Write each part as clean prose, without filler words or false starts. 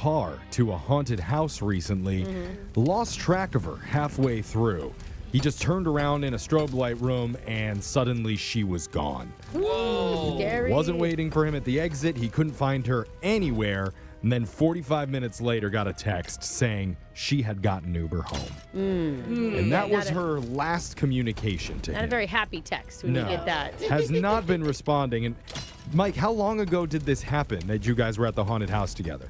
car to a haunted house recently, lost track of her halfway through. He just turned around in a strobe light room and suddenly she was gone. Whoa. Scary. Wasn't waiting for him at the exit. He couldn't find her anywhere. And then 45 minutes later got a text saying she had gotten Uber home. And that was her last communication to him. Not a very happy text when you get that. Has not been responding. And Mike, how long ago did this happen that you guys were at the haunted house together?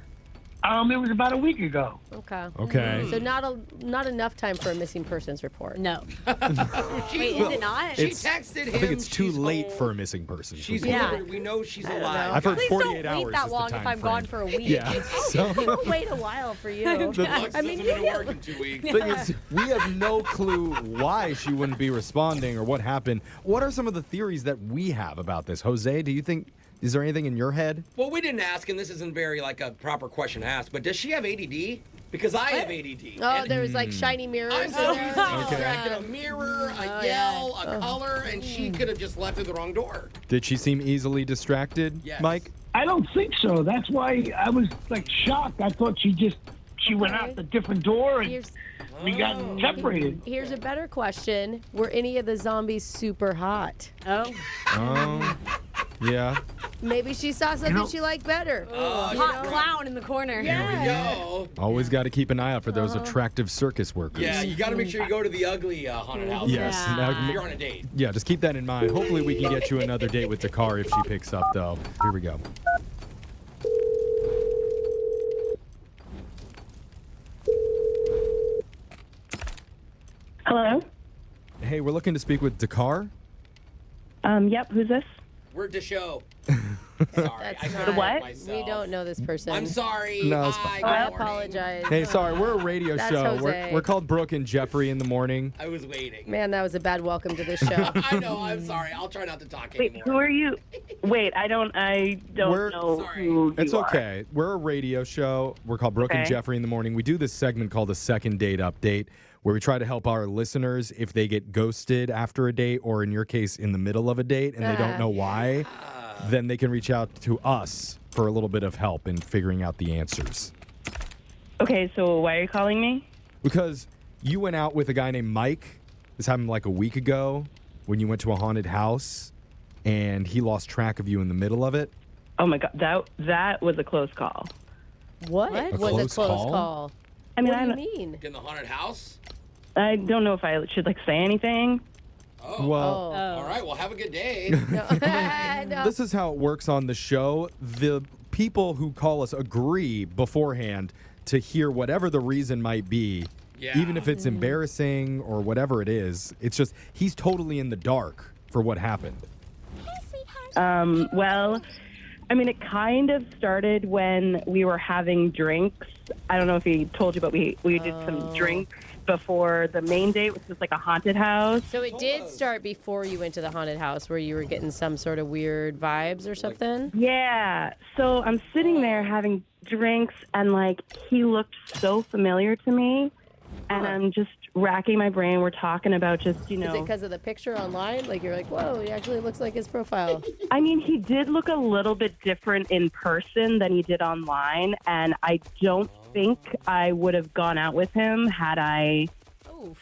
It was about a week ago. Okay. So not enough time for a missing persons report. No. Wait, is it not? She texted him. I think it's too she's late home. for a missing person. She's Yeah. we know she's alive. I've heard Please 48 don't hours wait that is the long if time I'm frame. gone for a week. Yeah. So We'll wait a while for you. Alex doesn't go to work in 2 weeks. thing is, we have no clue why she wouldn't be responding or what happened. What are some of the theories that we have about this? Jose, do you think, is there anything in your head? Well, we didn't ask, and this isn't very like a proper question to ask, but does she have ADD? Because I have ADD. Oh, And there was like shiny mirrors. I'm so easily Okay. distracted. A mirror, a yell, a color, and she could have just left through the wrong door. Did she seem easily distracted, Yes. Mike? I don't think so. That's why I was like shocked. I thought she went out the different door and Here's, we got separated. here's a better question. Were any of the zombies super hot? Oh. Yeah. Maybe she saw something she liked better. Hot clown in the corner. Here we go. Always got to keep an eye out for those attractive circus workers. Yeah, you got to make sure you go to the ugly haunted house. Yes. Yeah. Now, If you're on a date. yeah, just keep that in mind. Hopefully we can get you another date with Dakar if she picks up, though. Here we go. Hello? Hey, we're looking to speak with Dakar. Yep, who's this? We're to show. Sorry, That's I not- couldn't What? help myself. We don't know this person. I'm sorry. No, it's Hi, fine. good I morning. apologize. Hey, sorry, we're a radio That's show. Jose. We're called Brooke and Jeffrey in the morning. I was waiting. Man, that was a bad welcome to this show. I know. I'm sorry. I'll try not to talk Wait, anymore. who are you? Wait, I don't We're- know Sorry. who It's you are. okay. We're a radio show. We're called Brooke and Okay. Jeffrey in the morning. We do this segment called the Second Date Update, where we try to help our listeners if they get ghosted after a date, or in your case, in the middle of a date, and they don't know why. Then they can reach out to us for a little bit of help in figuring out the answers. Okay, so why are you calling me? Because you went out with a guy named Mike. This happened like a week ago when you went to a haunted house, and he lost track of you in the middle of it. Oh my god, that was a close call. What A was a close close call? call? I mean, What do you mean? In the haunted house? I don't know if I should like say anything. Oh. Well, All right. Well, have a good day. No. this is how it works on the show. The people who call us agree beforehand to hear whatever the reason might be, Yeah. even if it's embarrassing or whatever it is. It's just he's totally in the dark for what happened. Well, I mean, it kind of started when we were having drinks. I don't know if he told you, but we did some drinks before the main date, which was like a haunted house. So it did start before you went to the haunted house where you were getting some sort of weird vibes or something? Yeah. So I'm sitting there having drinks, and like he looked so familiar to me, and I'm just racking my brain. We're talking about just, Is it because of the picture online? Like you're like, whoa, he actually looks like his profile. I mean, he did look a little bit different in person than he did online, and I don't think I would have gone out with him had I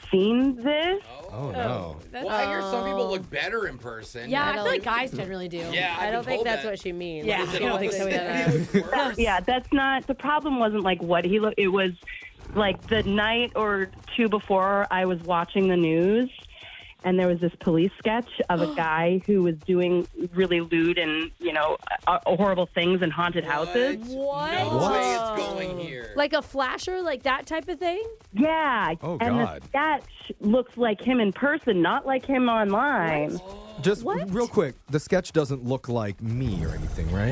seen this. Oh, no. Well, I hear some people look better in person. Yeah, I don't- feel like guys generally do. Yeah, I don't I've been think told that's that. what she means. Yeah, Is it I don't all think the so same? either. It looks worse. Yeah, that's not, the problem wasn't like what he looked, it was like the night or two before I was watching the news, and there was this police sketch of a guy who was doing really lewd and, horrible things in haunted houses. What? No way it's going here. Like a flasher, like that type of thing? Yeah. Oh, and God. the sketch looks like him in person, not like him online. Just What? real quick, the sketch doesn't look like me or anything, right?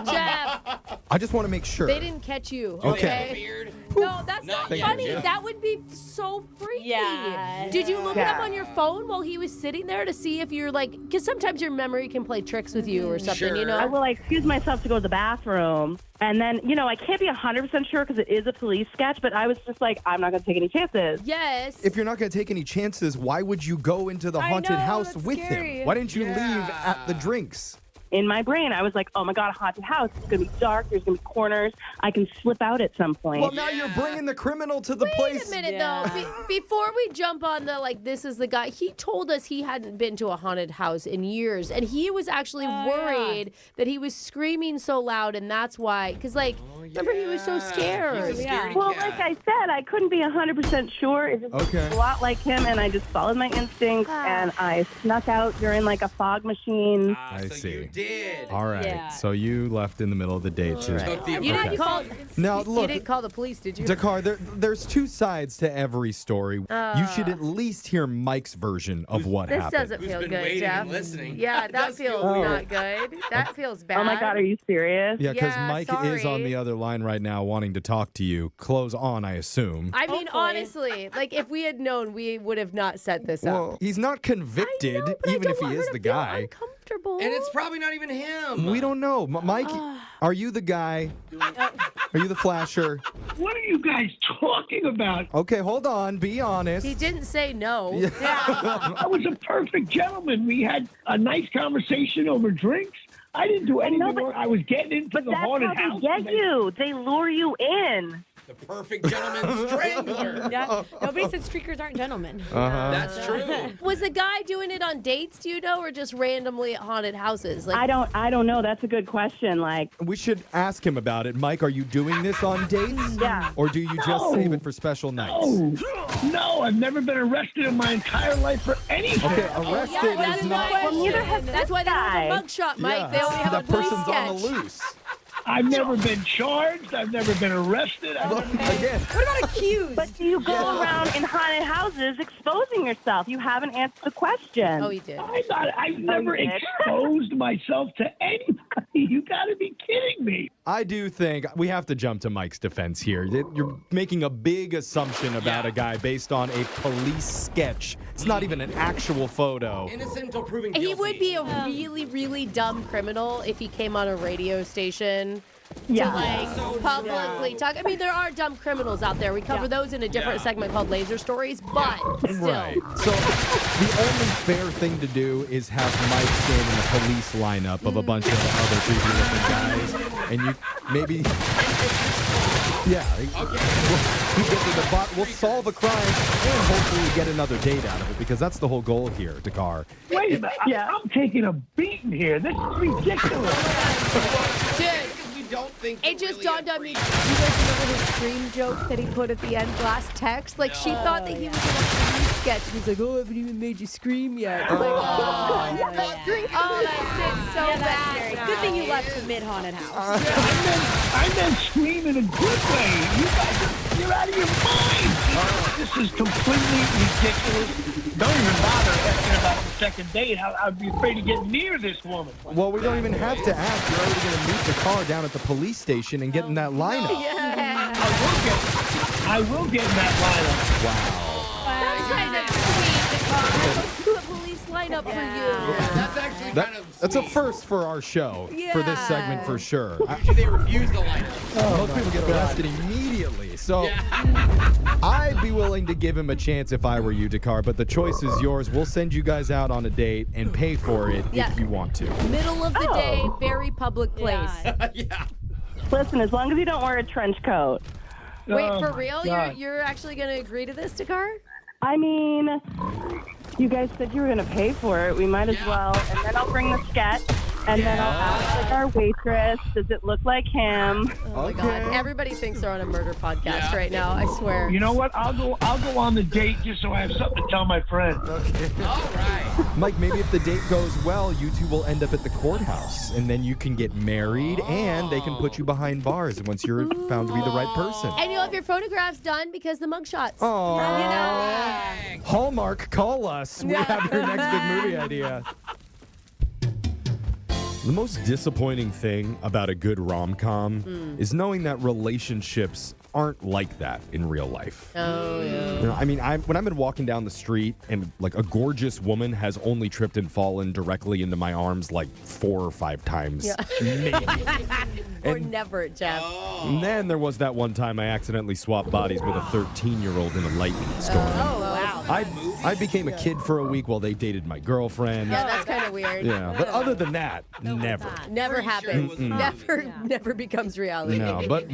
Jeff, I just want to make sure. they didn't catch you. Do they have a Okay. beard? No, that's Not not yet, funny. yeah. That would be so freaky. Yeah. Did you look it up Yeah. on your phone while he was sitting there to see if you're like, because sometimes your memory can play tricks with you or something, you Sure. know? I will excuse myself to go to the bathroom. And then, I can't be 100% sure because it is a police sketch, but I was just like, I'm not going to take any chances. Yes. If you're not going to take any chances, why would you go into the haunted know, house that's with scary. him? Why didn't you leave Yeah. at the drinks? in my brain, I was like, oh my God, a haunted house. It's going to be dark. There's going to be corners. I can slip out at some point. Well, now you're bringing the criminal to the Wait place. a minute, though. Before we jump on the, like, this is the guy, he told us he hadn't been to a haunted house in years. And he was actually worried that he was screaming so loud. And that's why, because, like, remember he was so scared. He's a scaredy Well, cat. like I said, I couldn't be 100% sure. It just Okay. was a lot like him, and I just followed my instincts, and I snuck out during like a fog machine. I so see. you did. All right. Yeah. So you left in the middle of the date. to- Took the You approach. didn't call. Now, You look, didn't call the police, did you? Dakar, there's two sides to every story. You should at least hear Mike's version of what This happened. doesn't Who's feel been good, waiting Jeff. and listening. Yeah, It that does feels feel not good. That feels bad. Oh my God, are you serious? Yeah, because Yeah, Mike is on sorry. the other line right now wanting to talk to you. Close on, I assume. I mean, Hopefully. honestly, like if we had known, we would have not set this up. Well, he's not convicted, I know, but I even don't if he want her is to the feel guy. Uncomfortable. And it's probably not even him. We don't know. Mike, are you the guy? Are you the flasher? What are you guys talking about? Okay, hold on. Be honest. He didn't say no. I was a perfect gentleman. We had a nice conversation over drinks. I didn't do anything wrong. I was getting into But the that's haunted how house. they get you. They lure you in. The perfect gentleman strangler. Yeah. Nobody said streakers aren't gentlemen. That's true. Was the guy doing it on dates, do you know, or just randomly at haunted houses? Like, I don't know. That's a good question. Like, We should ask him about it. Mike, are you doing this on dates? yeah. Or do you just No. save it for special nights? Oh, no, I've never been arrested in my entire life for anything. Okay, arrested yeah, that's is my not. question. neither has That's why they don't have a mugshot, Mike. Yeah, They only have that a police person's sketch. on the loose. I've never been charged. I've never been arrested. Again, What about accused? But do you go around in haunted houses exposing yourself? You haven't answered the question. Oh, he did. I've never you did? exposed myself to anybody. You got to be kidding me. I do think we have to jump to Mike's defense here. You're making a big assumption about a guy based on a police sketch. It's not even an actual photo. Innocent until proven guilty. He would be a really, really dumb criminal if he came on a radio station Yeah. to like publicly talk. I mean, there are dumb criminals out there. We cover those in a different segment called Laser Stories, but still. Right. So the only fair thing to do is have Mike stand in the police lineup of a bunch of other creepy looking guys. And you maybe. Yeah. We'll get to the we'll solve a crime and hopefully get another date out of it because that's the whole goal here, Dakar. Wait a minute. I'm taking a beating here. This is ridiculous. Dude, We don't think it just dawned on me. You guys remember his scream joke that he put at the end last text? Like, she thought that he was in a police sketch. And he's like, oh, I haven't even made you scream yet. I'm like, oh, that shit's so Yeah, that's bad. scary. Good thing you left the mid-haunted house. I meant scream in a good way. You guys, you're out of your mind. This is completely ridiculous. Don't even bother asking about the second date. I'd be afraid to get near this woman. Well, we don't even have to ask. You're already going to meet the car down at the police station and get in that lineup. I will get in that lineup. That's kind of sweet, Dakar. Let's do a police lineup for you. That's actually kind of That's a sweet. first for our show, for this segment for sure. Actually, they refused the lineup. Most people get arrested immediately. So Yeah. I'd be willing to give him a chance if I were you, Dakar, but the choice is yours. We'll send you guys out on a date and pay for it Yeah. if you want to. Middle of the day, very public place. Yeah. Listen, as long as you don't wear a trench coat. Wait, Oh, for my real? God. You're actually going to agree to this, Dakar? I mean, you guys said you were going to pay for it. We might as well. And then I'll bring the sketch. And then I'll ask like our waitress, does it look like him? Oh my God! Everybody thinks they're on a murder podcast right now. I swear. You know what? I'll go on the date just so I have something to tell my friend. All right. Mike, maybe if the date goes well, you two will end up at the courthouse, and then you can get married, and they can put you behind bars once you're found to be the right person. And you'll have your photographs done because the mugshots. Oh, You know? Hallmark, call us. We have your next big movie idea. The most disappointing thing about a good rom-com is knowing that relationships aren't like that in real life. Oh, yeah. You know, I mean, when I've been walking down the street and like a gorgeous woman has only tripped and fallen directly into my arms like 4 or 5 times, maybe. Or And- never, Jeff. And then there was that one time I accidentally swapped bodies with a 13-year-old in a lightning storm. Oh, wow. I became a kid for a week while they dated my girlfriend. Yeah, that's kind of weird. Yeah, but other than that, never. Never Pretty sure happens. it was a movie. Never becomes reality. No, but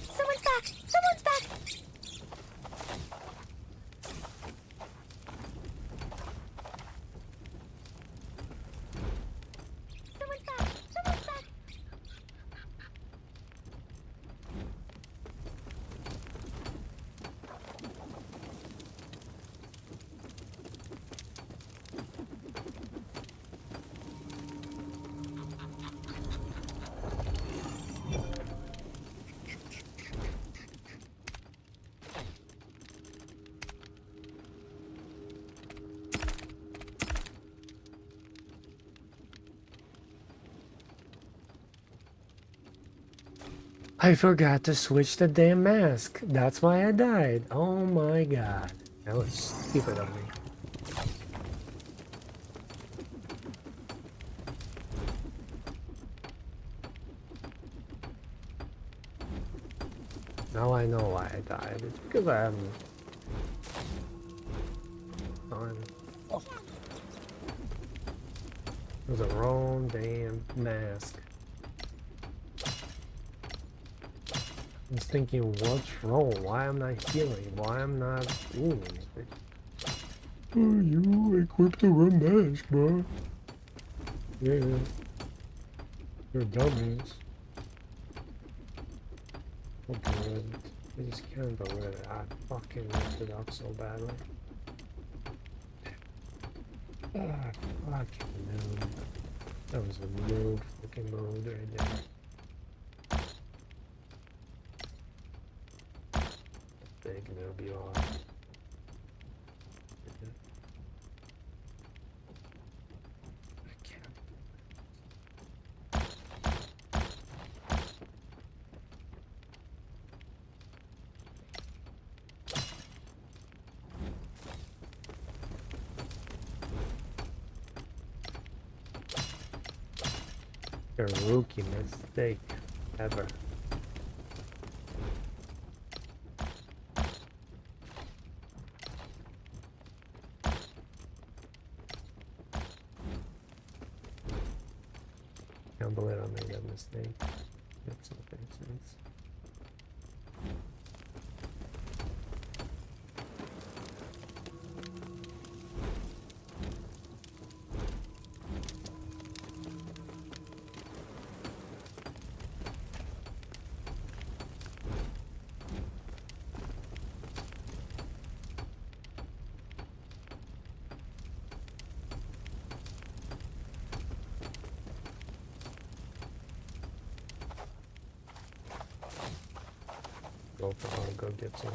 Someone's back! Someone's back! Someone's back! Someone's back! I forgot to switch the damn mask. That's why I died. Oh my god. That was stupid of me. Now I know why I died. It's because I haven't... It was the wrong damn mask. I was thinking, what's wrong? Why am I not healing? Why am I not doing anything? Oh, you equipped the wrong mask, bro. Yeah. You're dumbass. Oh, good. I just can't believe it. I fucking messed it up so badly. Ah, fucking noob. That was a noob fucking move right there. Big noob you are. I can't. A rookie mistake ever. Can't believe I made that mistake. That's not making sense. I'll go get some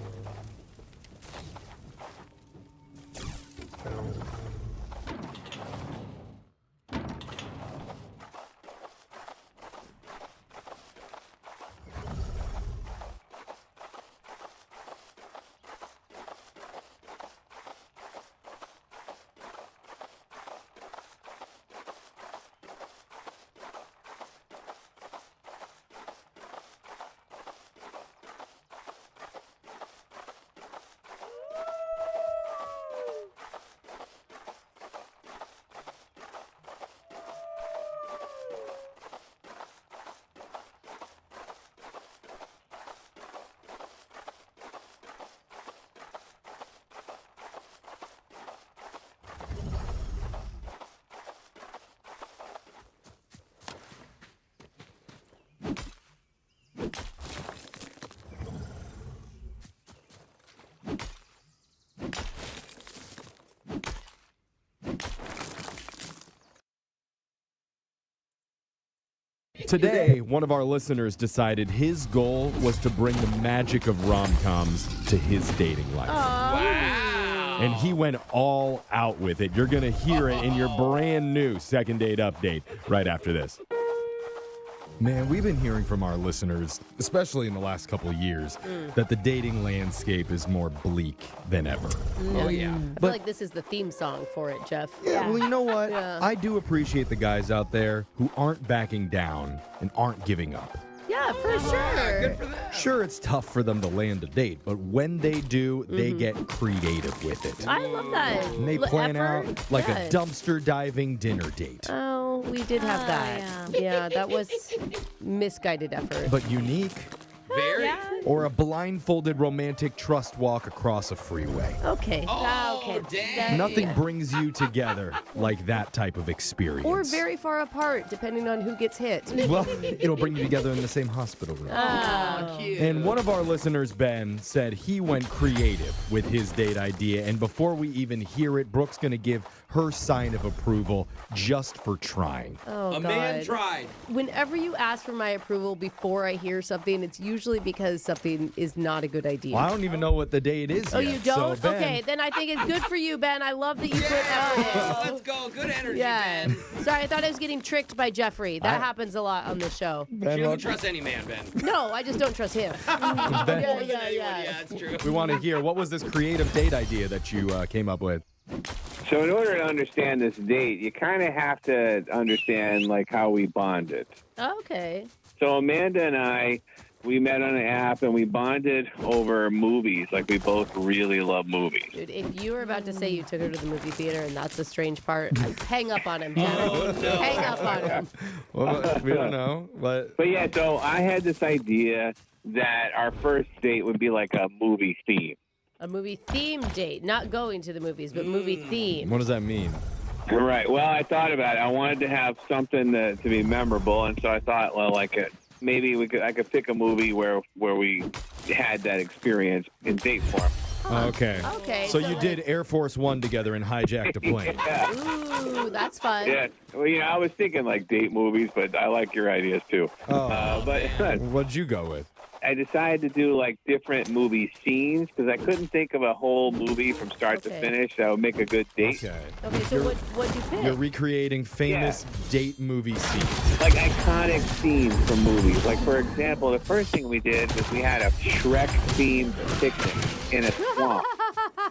Today, one of our listeners decided his goal was to bring the magic of rom-coms to his dating life. Wow. And he went all out with it. You're going to hear it in your brand new second date update right after this. Man, we've been hearing from our listeners, especially in the last couple of years, that the dating landscape is more bleak than ever. Oh, yeah. I feel like this is the theme song for it, Jeff. Yeah, well, you know what? Yeah. I do appreciate the guys out there who aren't backing down and aren't giving up. Yeah, for sure. Good for them. Sure, it's tough for them to land a date, but when they do, they get creative with it. I love that. And they plan effort. out like Yeah. a dumpster diving dinner date. Oh, we did have that. Yeah, that was misguided effort. But unique, Very. Yeah. or a blindfolded romantic trust walk across a freeway. Okay. Oh, Okay. dang. Nothing brings you together like that type of experience. Or very far apart, depending on who gets hit. Well, it'll bring you together in the same hospital room. Oh, cute. And one of our listeners, Ben, said he went creative with his date idea. And before we even hear it, Brooke's going to give her sign of approval just for trying. Oh, A God. man tried. Whenever you ask for my approval before I hear something, it's usually because something is not a good idea. Well, I don't even know what the date is Oh, yet. you don't? So, Ben, Okay, then I think it's good for you, Ben. I love that you put effort in. Oh, let's go. Good energy, Yeah. Ben. Sorry, I thought I was getting tricked by Jeffrey. That happens a lot on this show. Ben, You don't look, trust any man, Ben. No, I just don't trust him. Ben, More than yeah, anyone. yeah. Yeah, that's true. we want to hear, what was this creative date idea that you came up with? So in order to understand this date, you kind of have to understand like how we bonded. Okay. So Amanda and I, we met on an app and we bonded over movies. Like we both really love movies. Dude, if you were about to say you took her to the movie theater and that's the strange part, hang up on him, Jeff. Oh, no. Hang up on him. Well, we don't know. But But yeah, so I had this idea that our first date would be like a movie theme. A movie theme date. Not going to the movies, but movie theme. what does that mean? Right. Well, I thought about it. I wanted to have something to be memorable, and so I thought, well, like maybe I could pick a movie where we had that experience in date form. Okay. Okay. So you did Air Force One together and hijacked a plane. Yeah. Ooh, that's fun. Yeah. Well, I was thinking like date movies, but I like your ideas too. Oh. But What'd you go with? I decided to do like different movie scenes because I couldn't think of a whole movie from start to Okay. finish that would make a good date. Okay. Okay, so what'd you pick? You're recreating famous date movie scenes. Like iconic scenes from movies. Like for example, the first thing we did was we had a Shrek-themed picnic in a swamp.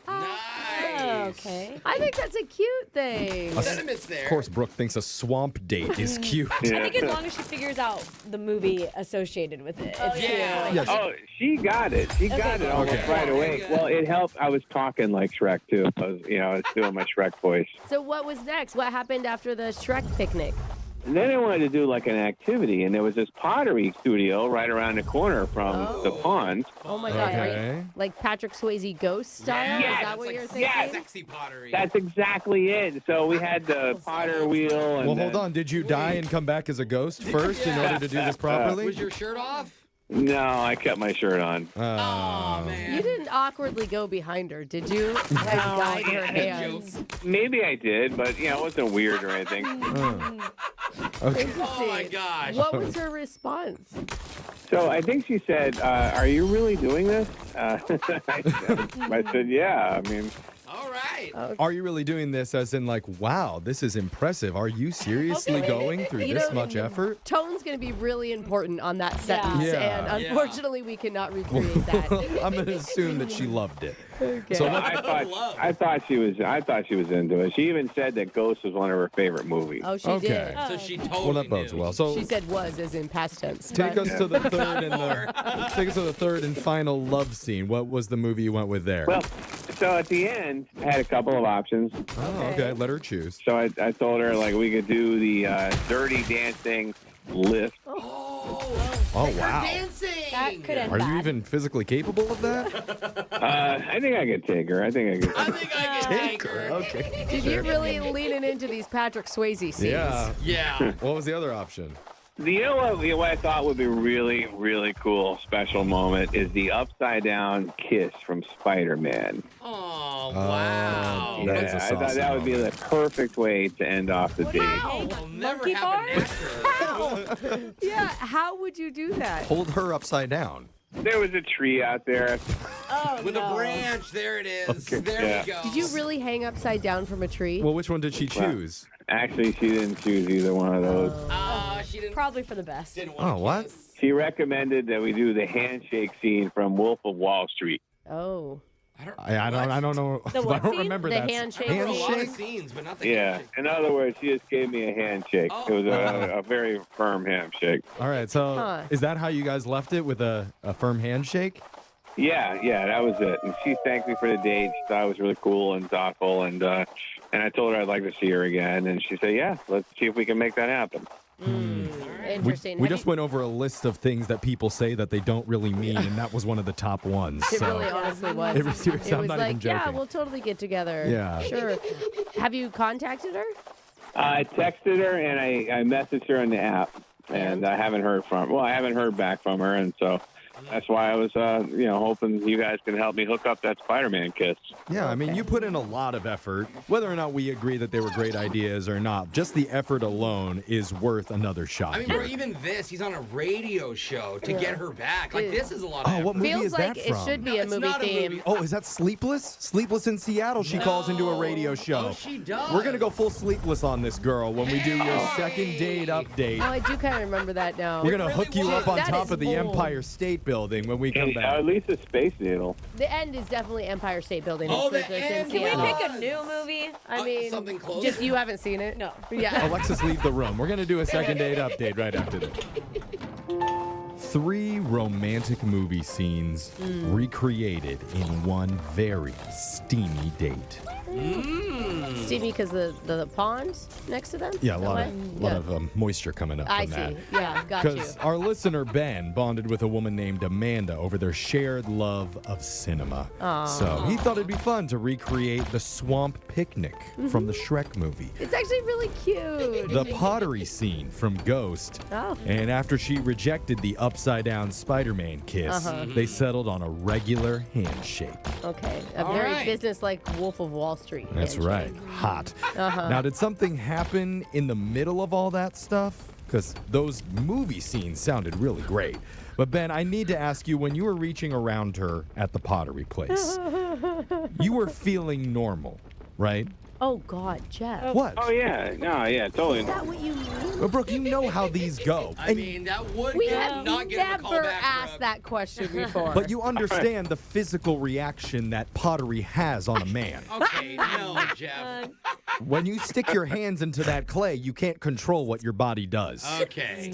Nice. Okay. I think that's a cute thing. Sentiment's there. Of course, Brooke thinks a swamp date is cute. Yeah. I think as long as she figures out the movie associated with it, it's yeah. cute. Yes. Oh, she got it. She got it almost Okay. right away. Good. Well, it helped. I was talking like Shrek too. I was doing my Shrek voice. So what was next? What happened after the Shrek picnic? And then I wanted to do like an activity, and there was this pottery studio right around the corner from the pond. Oh my God, are you, Okay. like Patrick Swayze ghost style? Yes, Is that it's what like you're thinking? Sexy pottery. That's exactly it. So we had the potter wheel. And Well, hold then- on. Did you die and come back as a ghost first in order to do this properly? Was your shirt off? No, I kept my shirt on. Oh, man. You didn't awkwardly go behind her, did you? Like guide her hands. Maybe I did, but it wasn't weird or anything. Okay. Oh, my gosh. What was her response? So I think she said, "Are you really doing this?" I said, "Yeah." I mean, All right. Are you really doing this as in like, wow, this is impressive? Are you seriously Okay. going through You this know, much effort? Tone's going to be really important on that sentence, Yeah. and unfortunately, we cannot recreate that. I'm going to assume that she loved it. Okay. So I thought she was into it. She even said that Ghost was one of her favorite movies. Oh, she Okay. did. So she totally Well, that bodes knew. well. So She said was as in past tense. take but- us to the third and final love scene. What was the movie you went with there? Well, so at the end, I had a couple of options. Oh, okay. Let her choose. So I told her like we could do the Dirty Dancing lift. Oh, wow. Dancing. That could end Are bad. you even physically capable of that? I think I could take her. I think I could. I think I can take her. Okay. Dude, you're really leaning into these Patrick Swayze scenes. Yeah. Yeah. What was the other option? What I thought would be really, really cool special moment is the upside down kiss from Spider-Man. Oh, wow. That is a I thought saucy that would be the perfect way to end off the date. Oh, will never Monkey happen bars? naturally. Yeah, how would you do that? Hold her upside down. There was a tree out there. Oh, With no. a branch. There it is. There Yeah. we go. Did you really hang upside down from a tree? Well, which one did she choose? Actually, she didn't choose either one of those. She didn't. Probably for the best. Didn't want Oh, what? She recommended that we do the handshake scene from Wolf of Wall Street. Oh. I don't know. The what I don't scene? remember The that. handshake I remember a lot of Handshake? scenes, but not the Yeah. handshake. In other words, she just gave me a handshake. Oh. It was a very firm handshake. All right, so Huh. is that how you guys left it, with a firm handshake? Yeah, that was it. And she thanked me for the date. She thought it was really cool and thoughtful. And I told her I'd like to see her again. And she said, yeah, let's see if we can make that happen. Interesting. We Have just went over a list of things that people say that they don't really mean, and that was one of the top ones. It so really honestly was. It was serious. It I'm was not like, even joking. yeah, we'll totally get together. Yeah. Sure. Have you contacted her? I texted her and I messaged her on the app. And I haven't heard I haven't heard back from her. And so that's why I was, hoping you guys can help me hook up that Spider-Man kiss. Yeah, I mean, you put in a lot of effort. Whether or not we agree that they were great ideas or not, just the effort alone is worth another shot. I mean, bro, even this, he's on a radio show to get her back. Like, this is a lot of effort. what movie Feels is like that it from? should be No, a it's movie not a theme. movie. Oh, is that Sleepless? Sleepless in Seattle. She calls into a radio show. Oh, she does. We're going to go full Sleepless on this girl when we do your second date update. Oh, I do kind of remember that now. We're going to hook you up on That top is of the bold. Empire State Building when we come Or back. at least a Space Needle. The end is definitely Empire State Building. Oh, It's the Sleepless in end. Can we Seattle. pick a new movie? I mean, something close? just you haven't seen it? No. Yeah. Alexis, leave the room. We're going to do a second date update right after this. 3 romantic movie scenes recreated in one very steamy date. Steamy because the pond next to them? Yeah, a Is that lot why? of, lot of moisture coming up I from see. that. Yeah, got you. Because our listener Ben bonded with a woman named Amanda over their shared love of cinema. So he thought it'd be fun to recreate the swamp picnic from the Shrek movie, It's actually really cute. the pottery scene from Ghost, Oh. and after she rejected the upside down Spider-Man kiss, they settled on a regular handshake. Okay. A All very right. business-like Wolf of Wall Street. That's handshake. right. Hot. Now, did something happen in the middle of all that stuff? Because those movie scenes sounded really great. But Ben, I need to ask you, when you were reaching around her at the pottery place, you were feeling normal, right? Oh, God, Jeff. What? Oh, yeah. No, yeah, totally. Is that what you mean? Well, Brooke, you know how these go. I mean, that would We get, have not get him a call never back, asked Brooke. that question before. But you understand the physical reaction that pottery has on a man. Okay, no, Jeff. When you stick your hands into that clay, you can't control what your body does. Okay.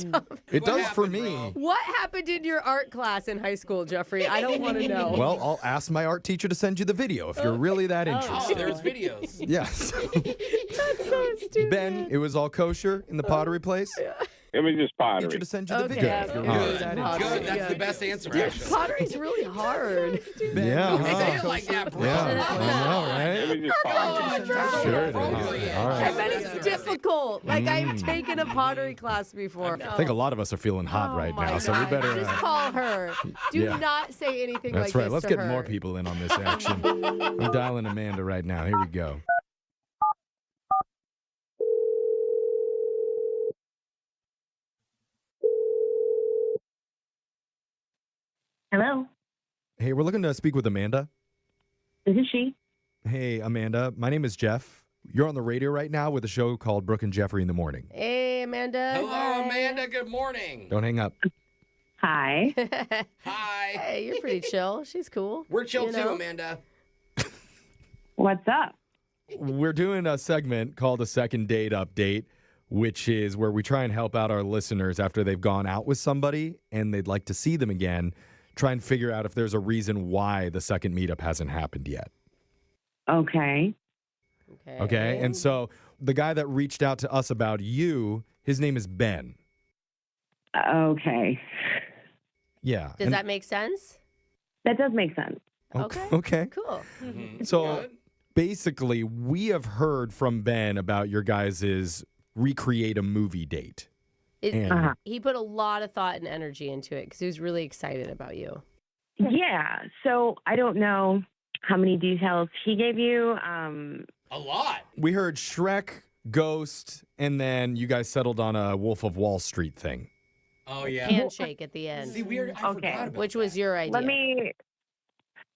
It What does for happened, me. bro? What happened in your art class in high school, Jeffrey? I don't want to know. Well, I'll ask my art teacher to send you the video if you're really that Oh, interested. there's videos. Yes. That's so stupid. Ben, it was all kosher in the pottery place? It was just Teacher pottery. to send you the Okay, video yeah, if you're yeah. really Good, that Good. interested. good. That's Yeah. the best answer, Yeah, actually. pottery's really hard. Yeah. Don't say it huh? like that, bro. Yeah, I know, It right? was just pottery. Sure it is. All I right. bet it's difficult. Like, I've taken a pottery class before. I think a lot of us are feeling hot right Oh my now, so we God. better. Just call her. Do yeah. not say anything That's like right. this Let's to get her. more people in on this action. I'm dialing Amanda right now. Here we go. Hello, Hey, we're looking to speak with Amanda. this is she. Hey, Amanda. My name is Jeff. You're on the radio right now with a show called Brooke and Jeffrey in the Morning. Hey, Amanda. Hello, Amanda. Good morning. Don't hang up. Hi. Hi. Hey, you're pretty chill. She's cool. We're chill You too, know? Amanda. What's up? We're doing a segment called a second date update, which is where we try and help out our listeners after they've gone out with somebody and they'd like to see them again, try and figure out if there's a reason why the second meetup hasn't happened yet. Okay. Okay? And so the guy that reached out to us about you, his name is Ben. Okay. Yeah. Does that make sense? That does make sense. Okay. Okay. Cool. So Good. basically, we have heard from Ben about your guys' recreate a movie date. And He put a lot of thought and energy into it because he was really excited about you. Yeah. So I don't know how many details he gave you. A lot. we heard Shrek, Ghost, and then you guys settled on a Wolf of Wall Street thing. Oh, yeah. handshake at the end, See, weird. I Okay. forgot about which was that. your idea. Let me.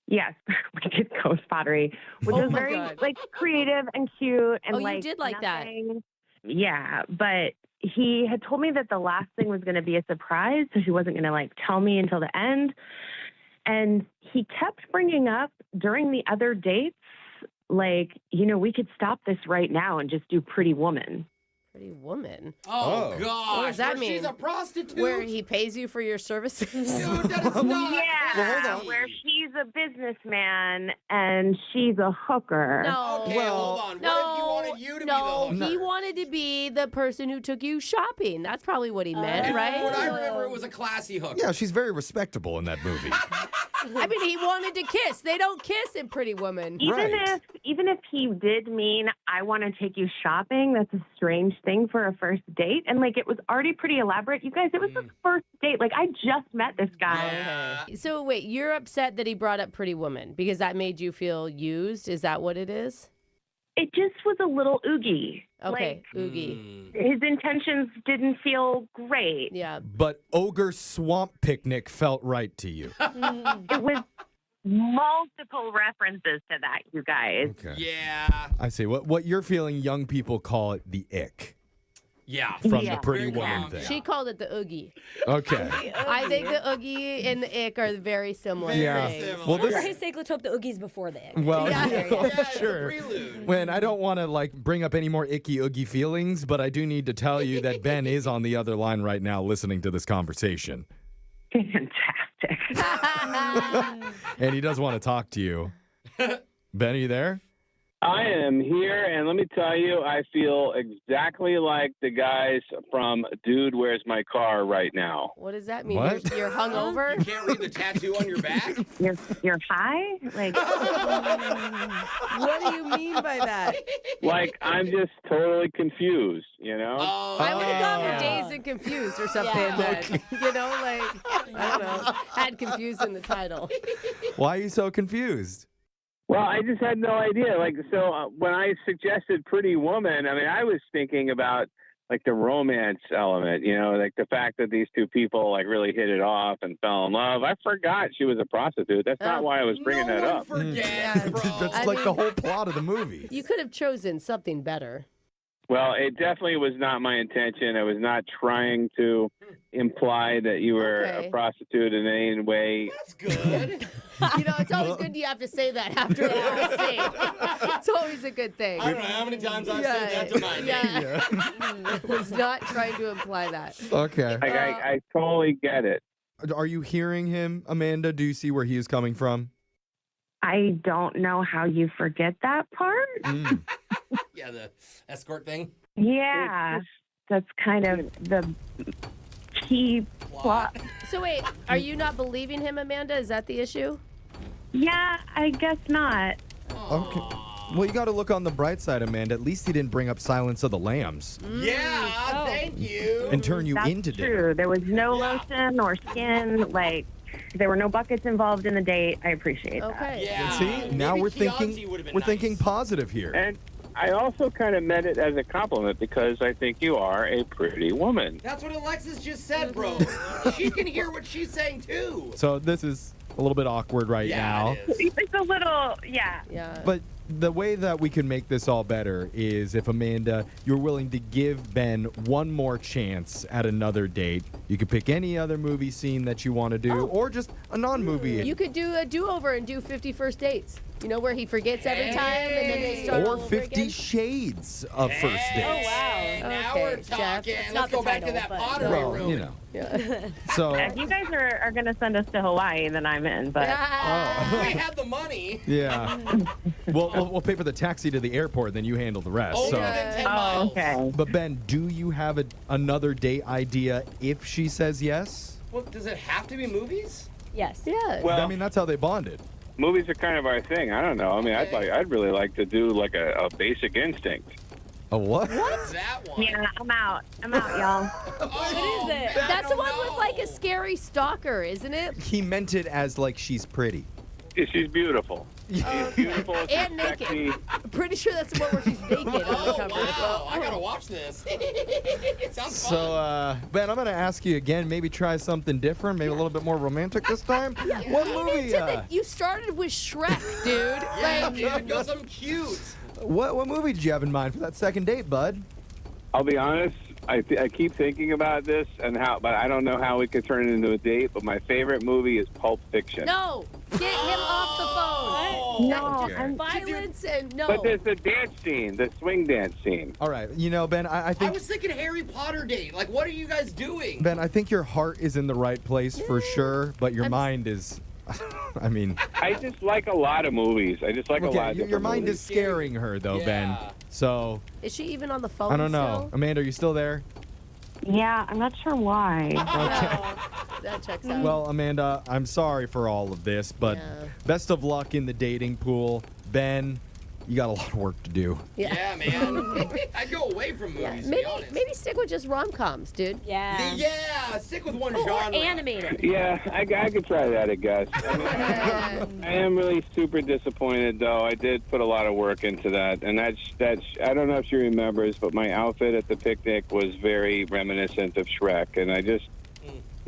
Yes, we did ghost pottery, which Oh was my very God. like creative and cute and Oh, you like did like that. nothing. Yeah, but he had told me that the last thing was going to be a surprise, so he wasn't going to like tell me until the end. And he kept bringing up during the other dates, like, we could stop this right now and just do Pretty Woman. Pretty Woman. Oh, Oh. gosh. What does that Where she's mean? a prostitute? Where he pays you for your services? Dude, that is not Yeah, crazy. where he's a businessman and she's a hooker. No. Okay, hold on. What if he wanted you to be the hooker? he wanted to be the person who took you shopping. That's probably what he meant, And right? What I remember, it was a classy hooker. Yeah, she's very respectable in that movie. I mean, he wanted to kiss. They don't kiss in Pretty Woman. Right. Even if he did mean I want to take you shopping, that's a strange thing for a first date. And like it was already pretty elaborate. You guys, it was the first date. Like I just met this guy. Yeah. So wait, you're upset that he brought up Pretty Woman because that made you feel used? Is that what it is? It just was a little oogie. Okay, Like, oogie. his intentions didn't feel great. Yeah. But Ogre Swamp Picnic felt right to you. It was multiple references to that, you guys. Okay. Yeah. I see. What you're feeling, young people call it the ick Yeah. from Yeah. the Pretty Very Woman common. thing. She called it the oogie. Okay. I think the oogie and the ick are very similar Yeah. things. Similar. Well, For this. his sake, let's hope the Oogies before the egg. Well, Yeah. Yeah, it's sure. a prelude. When I don't want to like bring up any more icky oogie feelings, but I do need to tell you that Ben is on the other line right now listening to this conversation. Fantastic. And he does want to talk to you. Ben, are you there? I am here, and let me tell you, I feel exactly like the guys from Dude, Where's My Car right now. What does that mean? What? You're hungover? You can't read the tattoo on your back? You're high? Like What do you mean by that? Like, I'm just totally confused, you know? Oh, I would have gone with Yeah. Dazed and Confused or something. Yeah. Then. You know, like, I don't know. Had confused in the title. Why are you so confused? Well, I just had no idea. Like, so when I suggested Pretty Woman, I mean, I was thinking about like the romance element, like the fact that these two people like really hit it off and fell in love. I forgot she was a prostitute. That's not why I was bringing no that one up. forgets, Yeah. bro. That's I like the mean- whole plot of the movie. You could have chosen something better. Well, it definitely was not my intention. I was not trying to imply that you were Okay. a prostitute in any way. That's good. You know, it's always good you have to say that after a first date. It's always a good thing. I don't know how many times I've said that to my yeah. Was not trying to imply that. Okay. Like, I totally get it. Are you hearing him, Amanda? Do you see where he is coming from? I don't know how you forget that part. Mm. Yeah, the escort thing. Yeah. That's kind of the key plot. So wait, are you not believing him, Amanda? Is that the issue? Yeah, I guess not. Okay. Well, you got to look on the bright side, Amanda. At least he didn't bring up Silence of the Lambs Yeah, thank you. and turn you That's into dinner. true. There was no Yeah. lotion or skin. Like, there were no buckets involved in the date. I appreciate that. Okay. Yeah. See, now Maybe we're Chianti thinking would've been we're nice. thinking positive here. And I also kind of meant it as a compliment because I think you are a pretty woman. That's what Alexis just said, bro. She can hear what she's saying too. So this is a little bit awkward right now. Yeah, it is. It's a little, yeah. Yeah. But the way that we can make this all better is if, Amanda, you're willing to give Ben one more chance at another date. You could pick any other movie scene that you want to do, or just a non-movie. You could do a do-over and do 50 First Dates. You know, where he forgets every time and then they start all or over 50 again? Shades of First Hey, Dates. wow. Now Okay, we're Jeff. talking. That's Let's not go the back to title, that but- pottery Well, room. you know. Yeah. So, If you guys are going to send us to Hawaii, then I'm in. But We had the money. yeah. We'll pay for the taxi to the airport, then you handle the rest. Only So. within 10 oh, miles. okay. But Ben, do you have another date idea if she says yes? Well, does it have to be movies? Yes. Yeah. Well, I mean, that's how they bonded. movies are kind of our thing. I don't know. I mean, I'd really like to do like a Basic Instinct. A what? That one. Yeah, I'm out. I'm out, y'all. What is it? That's the one with like a scary stalker, isn't it? He meant it as like she's pretty. She's beautiful. She's beautiful. She's And naked. sexy. I'm pretty sure that's the one where she's naked on the Oh, cover. wow. I gotta watch this. It sounds fun. So, Ben, I'm going to ask you again, maybe try something different, maybe a little bit more romantic this time. What movie? You started with Shrek, dude. Yeah, Like, dude, go something cute. What movie did you have in mind for that second date, bud? I'll be honest. I keep thinking about this but I don't know how we could turn it into a date. But my favorite movie is Pulp Fiction. no, get him off the phone. No, Okay. I'm Violence and no. But there's the dance scene, the swing dance scene. All right, Ben, I I think was thinking Harry Potter date. Like, what are you guys doing? Ben, I think your heart is in the right place for sure, but your mind is. I mean, I just like a lot of movies. I just like a lot okay, of your different mind movies. is scaring her though, Ben. Yeah. So Is she even on the phone? I don't know. Still? Amanda, are you still there? Yeah, I'm not sure why. No, that checks out. Well, Amanda, I'm sorry for all of this, but Yeah. best of luck in the dating pool. Ben, you got a lot of work to do. Yeah, man. I'd go away from movies, to be maybe honest. maybe stick with just rom-coms, dude. Yeah. Yeah, stick with one Or genre. animated. Yeah, I could try that, I guess. I mean, I am really super disappointed, though. I did put a lot of work into that, and that's I don't know if she remembers, but my outfit at the picnic was very reminiscent of Shrek, and I just,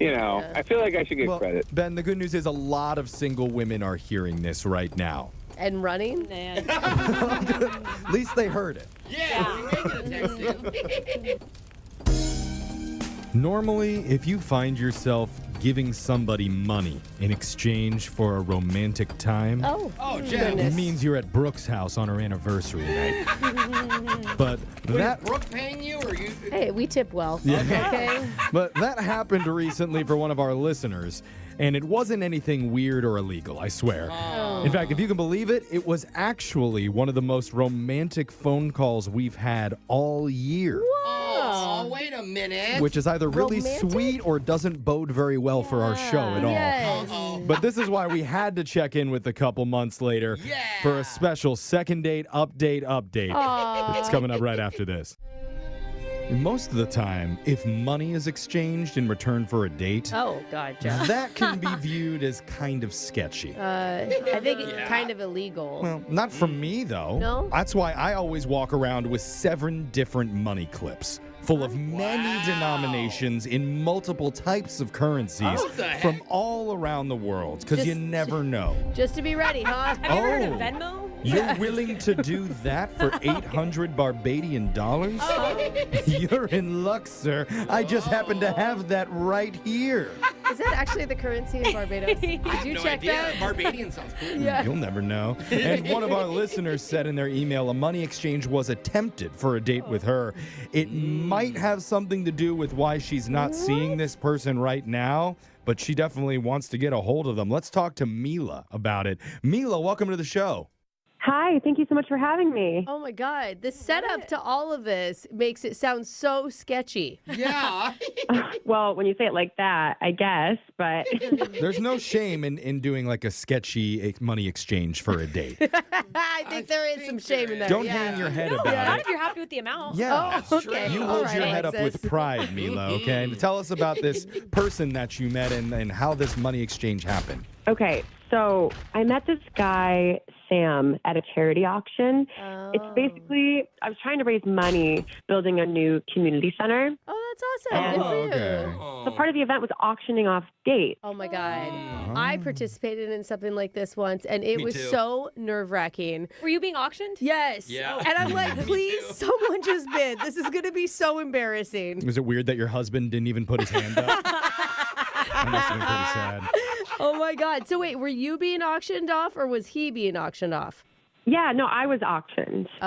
I feel like I should get Well, credit. Ben, the good news is a lot of single women are hearing this right now. And running. Man. At least they heard it. Yeah, we make it a text in. Normally, if you find yourself giving somebody money in exchange for a romantic time, Oh, Oh, Jeff. it means you're at Brooke's house on her anniversary night. But Wait, that is Brooke paying you, or you? hey, we tip well. Yeah. Okay. But that happened recently for one of our listeners, and it wasn't anything weird or illegal, I swear. In fact, if you can believe it, it was actually one of the most romantic phone calls we've had all year. Oh, wait a minute. Which is either really Romantic? sweet or doesn't bode very well for our show at all. Yes. But this is why we had to check in with a couple months later for a special second date update. It's coming up right after this. Most of the time, if money is exchanged in return for a date, Oh God, Jeff. that can be viewed as kind of sketchy. I think it's kind of illegal. Well, not from me, though. No? That's why I always walk around with 7 different money clips full of many denominations in multiple types of currencies What the heck? from all around the world, because you Just- never know. Just to be ready, huh? Have you ever heard of Oh. Venmo? You're willing to do that for 800 Barbadian dollars? You're in luck, sir. I just happen to have that right here. Is that actually the currency in Barbados? Did I have you no check idea. that? Barbadian sounds cool. Yeah. You'll never know. And one of our listeners said in their email a money exchange was attempted for a date with her. It might have something to do with why she's not seeing this person right now, but she definitely wants to get a hold of them. Let's talk to Mila about it. Mila, welcome to the show. Hi, thank you so much for having me. Oh my God. The setup to all of this makes it sound so sketchy. Yeah. Well, when you say it like that, I guess, but There's no shame in doing like a sketchy money exchange for a date. I think there is some shame in there. Don't yeah. hang your head Not about it. if you're happy with the amount. Yeah. Oh, okay. You All hold right, your head up Alexis. with pride, Mila, okay? And tell us about this person that you met and how this money exchange happened. okay. So I met this guy, Sam, at a charity auction. It's basically, I was trying to raise money building a new community center. Oh, that's awesome. Good for you. okay. So part of the event was auctioning off dates. Oh my God. I participated in something like this once and it Me was too. so nerve wracking. Were you being auctioned? Yes. Yeah. And I'm like, Me please, too. someone just bid. This is going to be so embarrassing. Was it weird that your husband didn't even put his hand up? That must have been pretty sad. Oh my God. So wait, were you being auctioned off or was he being auctioned off? Yeah, no, I was auctioned. Okay.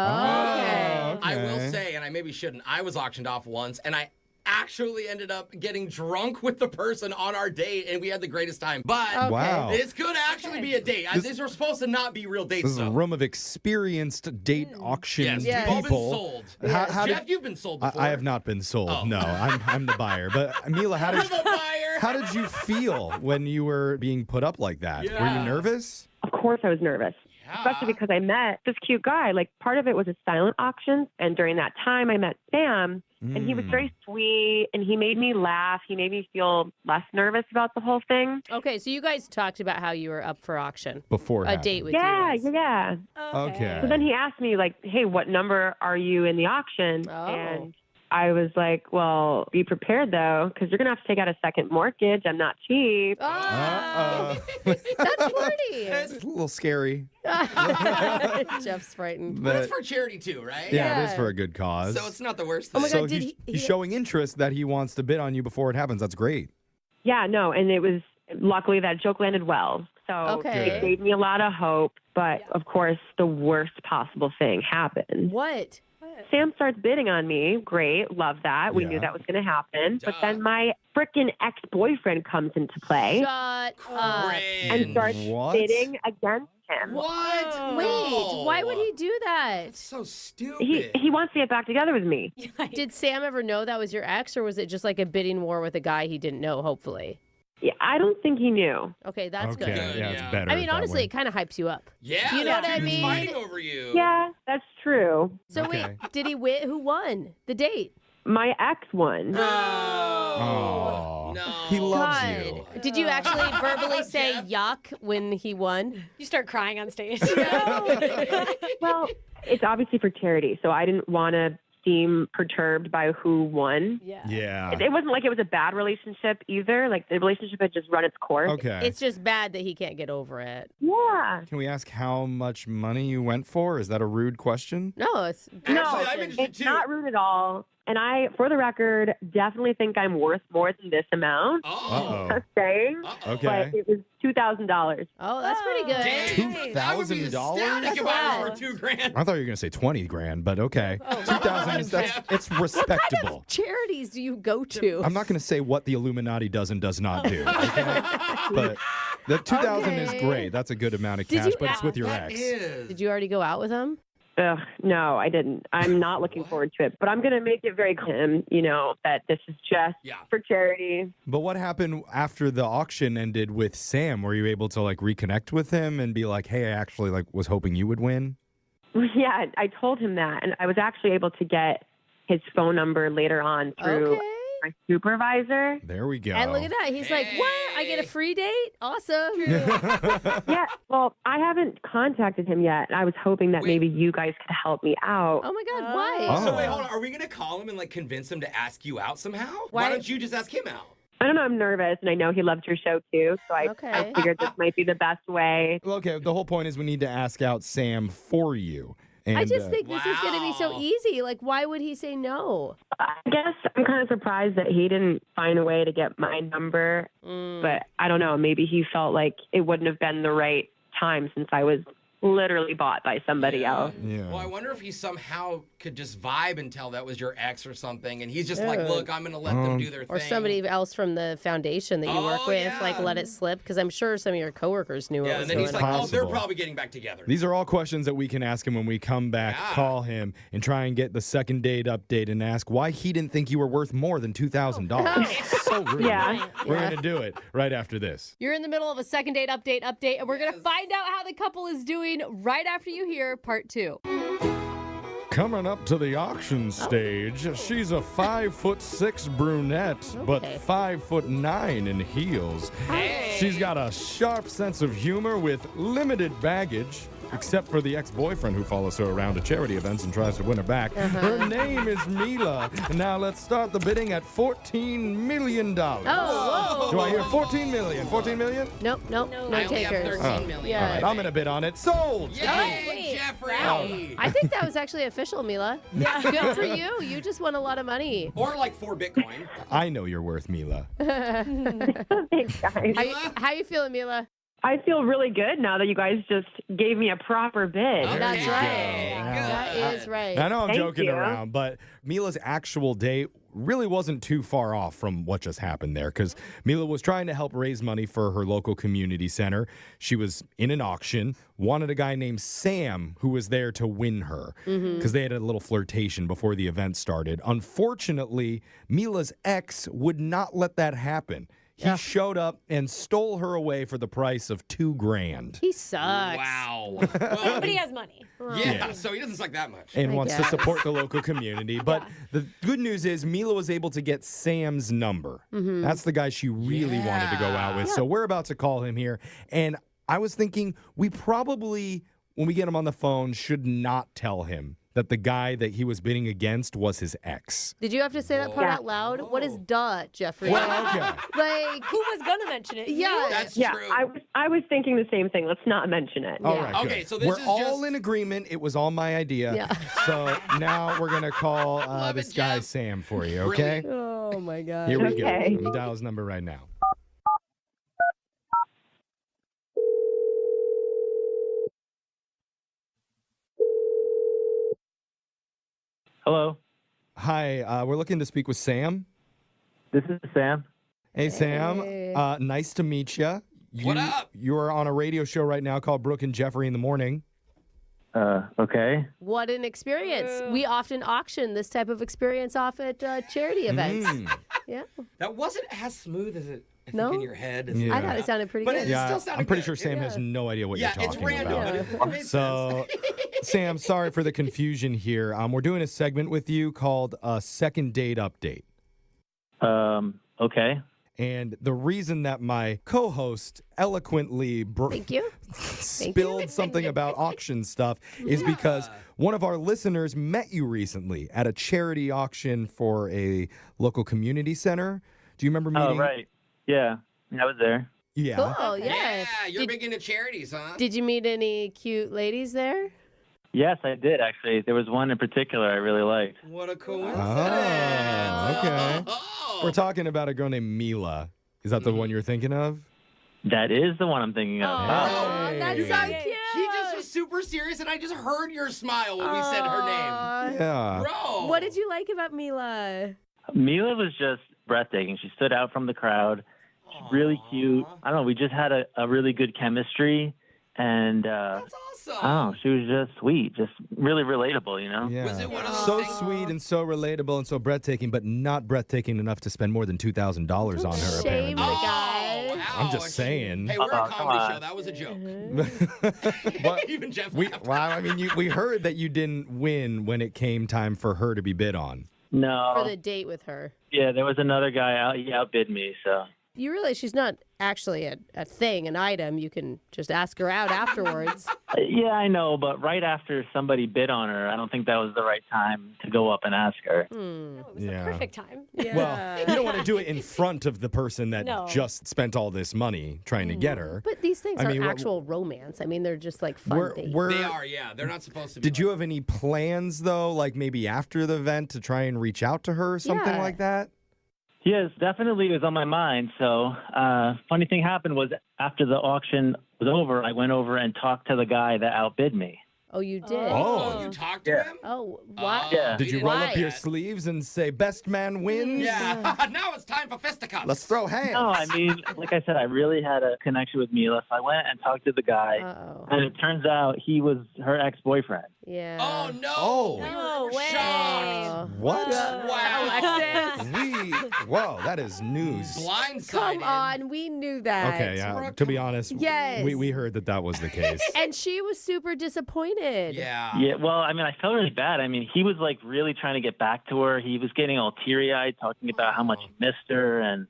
I will say, and I maybe shouldn't, I was auctioned off once, and I actually ended up getting drunk with the person on our date, and we had the greatest time. But Okay. Wow. this could actually be a date. These are supposed to not be real dates, This is a though. room of experienced date auction Yes, Yes. we've all been people. sold. How Jeff, did, you've been sold before. I have not been sold. Oh. No, I'm the buyer. But Mila, how You're did the buyer. how did you feel when you were being put up like that? Were Yeah. you nervous? Of course I was nervous. especially because I met this cute guy. Like, part of it was a silent auction. And during that time, I met Sam, and he was very sweet, and he made me laugh. He made me feel less nervous about the whole thing. Okay, so you guys talked about how you were up for auction. Before it A happened. date with Yeah, you. yeah. Okay. So then he asked me, like, hey, what number are you in the auction? Oh. And I was like, well, be prepared, though, because you're going to have to take out a second mortgage. I'm not cheap. Oh, that's flirty. It's a little scary. Jeff's frightened. But it's for charity too, right? Yeah, it is for a good cause. So it's not the worst Oh thing. my So God, did he's showing interest that he wants to bid on you before it happens. That's great. Yeah, no, and it was luckily that joke landed well. So Okay. it gave me a lot of hope. But, of course, the worst possible thing happened. What? Sam starts bidding on me. Great. Love that. We Yeah. knew that was going to happen. But Duh. then my frickin' ex-boyfriend comes into play Shut up. and starts What? bidding against him. What? Wait, why would he do that? That's so stupid. He wants to get back together with me. Did Sam ever know that was your ex, or was it just like a bidding war with a guy he didn't know, hopefully? Yeah, I don't think he knew. Okay, that's Okay, good. Good, yeah, it's yeah. better. I mean, that honestly, way. it kind of hypes you up. Yeah, You know that what I dude's mean? fighting over you. Yeah, that's true. So Okay. wait, did he win? Who won the date? My ex won. No. Aw. No. He loves God. you. Did you actually verbally say Jeff. yuck when he won? You start crying on stage. Well, it's obviously for charity, so I didn't want to seem perturbed by who won. Yeah. It wasn't like it was a bad relationship either. Like, the relationship had just run its course. Okay. It's just bad that he can't get over it. Yeah. Can we ask how much money you went for? Is that a rude question? No, it's No, Actually, I'm interested it's too. not rude at all. And I, for the record, definitely think I'm worth more than this amount. Oh. Just saying. Uh-oh. Okay. But it was $2,000. Oh, that's pretty good. Dang. I would be $2,000? ecstatic if I Wow. was worth $2,000. I thought you were gonna say 20 grand, but okay. Oh, 2,000 is it's respectable. Charities do you go to? I'm not gonna say what the Illuminati does and does not do. Okay? But the 2,000 is Okay. great. That's a good amount of Did cash, you but it's with your That ex. is. Did you already go out with him? Ugh, no, I didn't. I'm not looking forward to it. But I'm going to make it very clear, that this is just Yeah. for charity. But what happened after the auction ended with Sam? Were you able to like reconnect with him and be like, "Hey, I actually like was hoping you would win"? Yeah, I told him that. And I was actually able to get his phone number later on through Okay. my supervisor. There we go. And look at that. He's like, what? I get a free date? Awesome. Yeah, well, I haven't contacted him yet. I was hoping that Wait. maybe you guys could help me out. Oh my God, why? Oh. So wait, hold on. Are we gonna call him and like convince him to ask you out somehow? Why Why- don't you just ask him out? I don't know, I'm nervous, and I know he loved your show too, so I Okay. figured this might be the best way. Well, okay, the whole point is we need to ask out Sam for you. And, I just think this is going to be so Wow. easy. Like, why would he say no? I guess I'm kind of surprised that he didn't find a way to get my number, but I don't know, maybe he felt like it wouldn't have been the right time since I was literally bought by somebody else. Yeah. Well, I wonder if he somehow could just vibe and tell that was your ex or something, and he's just like, Yeah. "Look, I'm gonna let them do their Or thing." somebody else from the foundation that you work Oh, with, yeah. like, let it slip? Because I'm sure some of your coworkers knew what Yeah, was and then going he's like, on. "Oh, they're Possible. probably getting back together." These are all questions that we can ask him when we come back, Yeah. call him, and try and get the second date update and ask why he didn't think you were worth more than $2,000. So rude. Yeah. We're going to do it right after this. You're in the middle of a second date update, and we're going to find out how the couple is doing right after you hear part 2. Coming up to the auction stage, she's a 5'6" brunette, but Okay. 5'9" in heels. She's got a sharp sense of humor with limited baggage, except for the ex-boyfriend who follows her around to charity events and tries to win her back. Her name is Mila. Now let's start the bidding at $14 million. Oh, whoa. Do I hear 14 million? 14 million? Nope, no I only have takers. 13 million. Yeah. All right, I'm going to bid on it. Sold! Yay, wait. Jeffrey! I think that was actually official, Mila. Good for you. You just won a lot of money. Or like 4 Bitcoin. I know you're worth, Mila. Thanks, guys. How you feeling, Mila? I feel really good now that you guys just gave me a proper bid. Okay, That's right. good. That is right. I know I'm Thank joking you. around, but Mila's actual date really wasn't too far off from what just happened there because Mila was trying to help raise money for her local community center. She was in an auction, wanted a guy named Sam who was there to win her because they had a little flirtation before the event started. Unfortunately, Mila's ex would not let that happen. He showed up and stole her away for the price of $2,000. He sucks. Wow. But he has money. Yeah, so he doesn't suck that much. And wants to guess. support the local community. But the good news is Mila was able to get Sam's number. That's the guy she really wanted to go out with. So we're about to call him here. And I was thinking we probably, when we get him on the phone, should not tell him that the guy that he was bidding against was his ex. Did you have to say that part out loud? What is duh, Jeffrey? Well, okay. Like, Who was gonna mention it? yeah. That's Yeah, true. I was thinking the same thing. Let's not mention it. All right, Okay, good. so this we're is all just- in agreement. It was all my idea. Yeah. So now we're going to call Love this it, guy Jeff. Sam for you, okay? Oh my God. Here we go. Okay. I'm going to dial his number right now. Hello, Hi, we're looking to speak with Sam. this is Sam. Hey, Sam. Hey. Nice to meet you. What up? You're on a radio show right now called Brooke and Jeffrey in the Morning. Okay. What an experience. We often auction this type of experience off at charity events. Yeah. That wasn't as smooth as it I think No? in your head. Yeah. I thought it sounded pretty But good. it Yeah, still sounded I'm pretty good. sure Sam has no idea what Yeah, you're it's talking random, about. but it made So, Sam, sorry for the confusion here. We're doing a segment with you called a second date update. Okay. And the reason that my co-host eloquently Thank you. spilled something about auction stuff is because one of our listeners met you recently at a charity auction for a local community center. Do you remember meeting? Oh, right. Yeah, I was there. Yeah. Cool, yeah. Yeah, you're Did- big into charities, huh? Did you meet any cute ladies there? Yes, I did, actually. There was one in particular I really liked. What a coincidence. Oh, okay. Oh. We're talking about a girl named Mila. Is that the one you're thinking of? That is the one I'm thinking of. Oh, that's so Hey. cute. He just was super serious, and I just heard your smile when we said her name. Aw. Yeah. Bro. What did you like about Mila? Mila was just breathtaking. She stood out from the crowd. She's really cute. I don't know. We just had a really good chemistry. And That's awesome. I don't know. She was just sweet, just really relatable, you know? Yeah. Was it one of those So things- sweet and so relatable and so breathtaking, but not breathtaking enough to spend more than $2,000 on her, Shame apparently. the guy. wow. I'm just saying. Hey, we're a Oh, come comedy on. show. That was a joke. But Even Jeff we, laughed. well, I mean, we heard that you didn't win when it came time for her to be bid on. No. For the date with her. Yeah, there was another guy out. He outbid me, so. You realize she's not actually a thing, an item. You can just ask her out afterwards. Yeah, I know, but right after somebody bid on her, I don't think that was the right time to go up and ask her. It was Yeah. the perfect time. Well, you don't want to do it in front of the person that No. just spent all this money trying to get her. But these things I aren't mean, actual romance. I mean, they're just like fun We're, dates. we're, They are, yeah. They're not supposed to be. did you have any plans, though, like maybe after the event to try and reach out to her or something Yeah. like that? Yes, definitely it was on my mind. So, funny thing happened was after the auction was over, I went over and talked to the guy that outbid me. Oh, you did? Oh, you talked to Yeah. him? Oh, what? Yeah. Did you we roll didn't up know your that. sleeves and say, best man wins? Yeah. Now it's time for fisticuffs. Let's throw hands. No, I mean, like I said, I really had a connection with Mila. So I went and talked to the guy, Uh-oh. and it turns out he was her ex-boyfriend. Yeah. Oh, no. Oh. We No were way. shocked. What? Wow. Whoa, that is news. Blindsided. Come on, we knew that. Okay, yeah, to be honest, Yes. we heard that was the case. And she was super disappointed. Yeah. Yeah, well, I mean, I felt really bad. I mean, he was like really trying to get back to her. He was getting all teary-eyed, talking about how much he missed her, and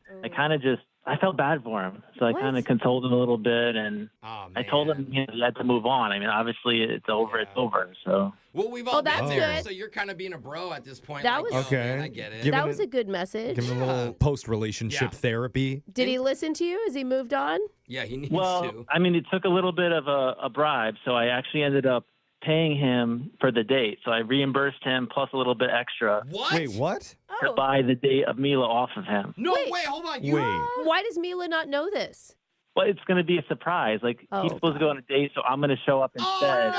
I felt bad for him. So I What? kind of consoled him a little bit, and Oh, I told him he had to move on. I mean, obviously it's over. It's over. So Well, we've all that's been there, good. so you're kind of being a bro at this point. That like, was- oh, man, Okay. I get it. Give That it was a- a good message. Give him a little post-relationship Yeah. therapy. Did he listen to you? Has he moved on? Yeah, he needs well, to. I mean, it took a little bit of a bribe. So I actually ended up paying him for the date. So I reimbursed him plus a little bit extra What? Wait, what? to buy the date of Mila off of him. No, Wait. wait, hold on. Wait. Why does Mila not know this? Well, it's going to be a surprise. Like Oh, he's supposed to go on a date, so I'm going to show up instead.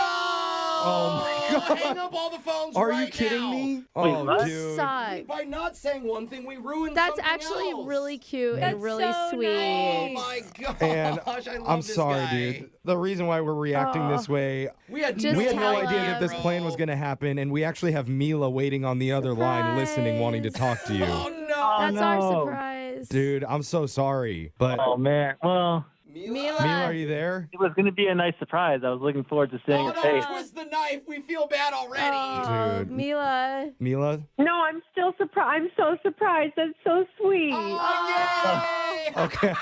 Oh, my God. Hang up all the phones Are right you kidding now. me? Wait, Oh, what? dude. Suck. By not saying one thing, we ruined That's something actually else. really cute That's and really so sweet. Oh, my gosh. And I love I'm this sorry, guy. dude. The reason why we're reacting this way, We had Just we had no tell idea us. that this plan was going to happen, and we actually have Mila waiting on the other line listening, wanting to talk to you. Oh, no. That's our no. surprise. guys. Dude, I'm so sorry. But Oh man. Well, Mila. Mila, are you there? it was going to be a nice surprise. I was looking forward to seeing Oh, her no, face. twist the knife. We feel bad already. Oh, Dude. Mila. Mila? No, I'm still surprised. I'm so surprised. That's so sweet. Oh, yay! Okay.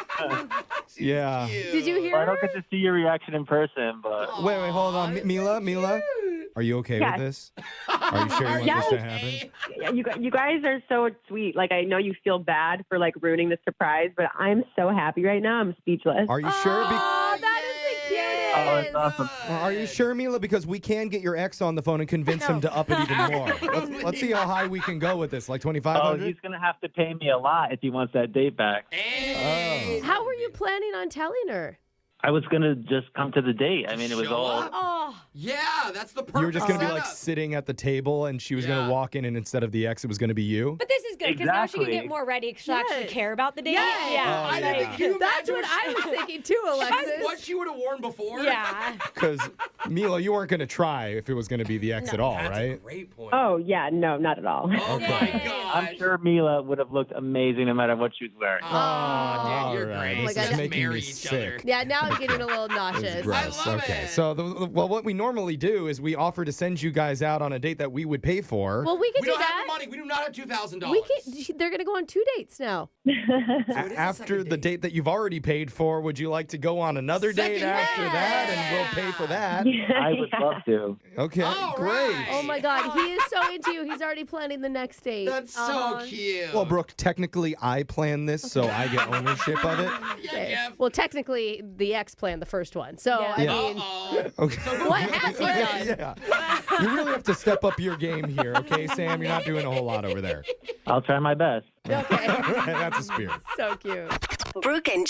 Yeah. Did you Well, hear I don't her? get to see your reaction in person, but Wait, hold on. Mila? Are you okay Yes. with this? Are you sure you want this to happen? Yeah, you guys are so sweet. Like, I know you feel bad for like ruining the surprise, but I'm so happy right now. I'm speechless. Are you sure? Oh, that is the cutest. oh, it's awesome. Are you sure, Mila? Because we can get your ex on the phone and convince him to up it even more. Let's see how high we can go with this. Like Oh, 2,500? he's going to have to pay me a lot if he wants that date back. Hey. How were you planning on telling her? I was going to just come to the date. I mean, it was Show all. up? Oh, Yeah, that's the perfect You were just going to be like setup. sitting at the table and she was going Yeah. to walk in and instead of the ex, it was going to be you? but this is good because now she can Exactly. get more ready because she'll actually Yes. care about the date. Yes. Yeah. Oh, I yeah. didn't think you That's imagine what I was thinking too, Alexis. That's what she would have worn before. Yeah. Because, Mila, you weren't going to try if it was going to be the ex at all, That's right? a great point. Oh yeah, no, not at all. Oh my gosh. I'm sure Mila would have looked amazing no matter what she was wearing. Oh, dude, you're All right. great. This Oh my is God. making me Marry each other. sick. Yeah, now I'm getting a little This nauseous. is gross. I love Okay. it. So, well, what we normally do is we offer to send you guys out on a date that we would pay for. Well, we can We do don't have that. the money. We do not have $2,000. We can. They're gonna go on 2 dates now. After the date that you've already paid for, would you like to go on another date Second after date. that? And we'll pay for that. I would love to. Okay, All great. right. Oh my God, he is so into you. He's already planning the next date. That's so cute. Well, Brooke, technically I planned this, so I get ownership of it. Yeah, Okay. Jeff. Well, technically, the ex planned the first one. So Yeah. I Yeah. mean, Uh-oh. Okay. what has he done? Yeah. You really have to step up your game here, okay, Sam? You're not doing a whole lot over there. I'll try my best. Okay, That's a spirit. so cute. Brooke and